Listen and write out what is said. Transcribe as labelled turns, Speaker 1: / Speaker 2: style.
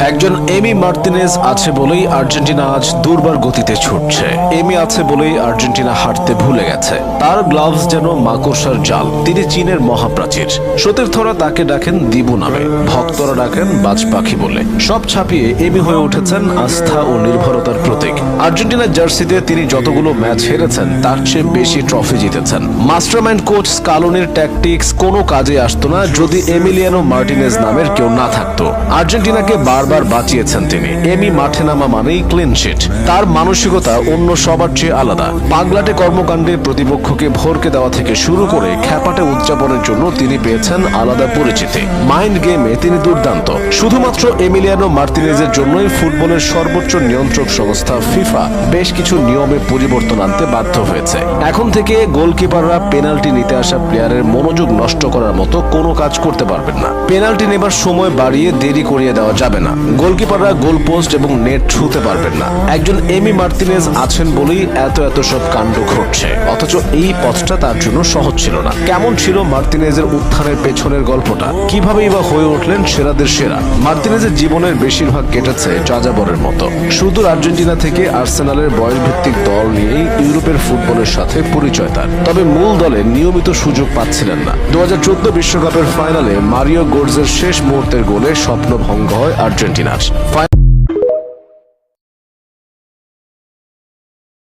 Speaker 1: একজন এমি মার্তিনেজ আছে বলেই আর্জেন্টিনা আজ দুর্বার গতিতে ছুটছে। এমি আছে বলেই আর্জেন্টিনা হাঁটতে ভুলে গেছে। তার গ্লাভস যেন মাকড়সার জাল। তিনি চীনের মহাপ্রাচীর। সতীর্থরা তাকে ডাকেন দিবু নামে, ভক্তরা ডাকেন বাজ পাখি বলে। সব ছাপিয়ে এমি হয়ে উঠেছেন আস্থা ও নির্ভরতার প্রতীক। আর্জেন্টিনার জার্সিতে তিনি যতগুলো ম্যাচ হেরেছেন তার চেয়ে বেশি ট্রফি জিতেছেন। মাস্টারমাইন্ড কোচ স্কালোনির ট্যাকটিক্স কোনো কাজে আসতো না যদি এমিলিয়ানো মার্টিনেজ নামের কেউ না থাকতো। আর্জেন্টিনাকে বারবার বাঁচিয়েছেন তিনি। এমি মাঠে নামা মানেই ক্লিন শিট। তার মানসিকতা অন্য সবার চেয়ে আলাদা। পাগলাটে কর্মকাণ্ডে প্রতিপক্ষকে ভরকে দেওয়া থেকে শুরু করে খ্যাপাটে উদযাপনের জন্য তিনি পেয়েছেন আলাদা পরিচিতি। মাইন্ড গেমে তিনি দুর্দান্ত। শুধুমাত্র এমিলিয়ানো মার্তিনেজের জন্যই ফুটবলের সর্বোচ্চ নিয়ন্ত্রক সংস্থা ফিফা বেশ কিছু নিয়মে পরিবর্তন আনতে বাধ্য হয়েছে। এখন থেকে গোলকিপাররা পেনাল্টি নিতে আসা প্লেয়ারের মনোযোগ নষ্ট করার মতো কোনো কাজ করতে পারবেন না। পেনাল্টি নেবার সময় বাড়িয়ে দেরি করিয়ে দেওয়া যাবে না। গোলকিপাররা গোল পোস্ট এবং নেট ছুঁতে পারবেন না। একজন এমি মার্তিনেজ আছেন বলেই এত সব কাণ্ড ঘটছে। অথচ এই পথটা তার জন্য সহজ ছিল না। কেমন ছিল মার্তিনেজের উত্থানের পেছনের গল্পটা? কিভাবেই বা হয়ে উঠলেন সেরাদের সেরা? মার্তিনেজের জীবনের বেশিরভাগ কেটেছে যাযাবরের মতো। সুদূর আর্জেন্টিনা থেকে আর্সেনালের বয়সভিত্তিক দল নিয়েই ইউরোপের ফুটবলের সাথে পরিচয় তার। তবে মূল দলে নিয়মিত সুযোগ পাচ্ছিলেন না। 2014 বিশ্বকাপের ফাইনালে মারিও গোটজের শেষ মুহূর্তের গোলে স্বপ্ন ভঙ্গ হয় আর্জেন্টিনার।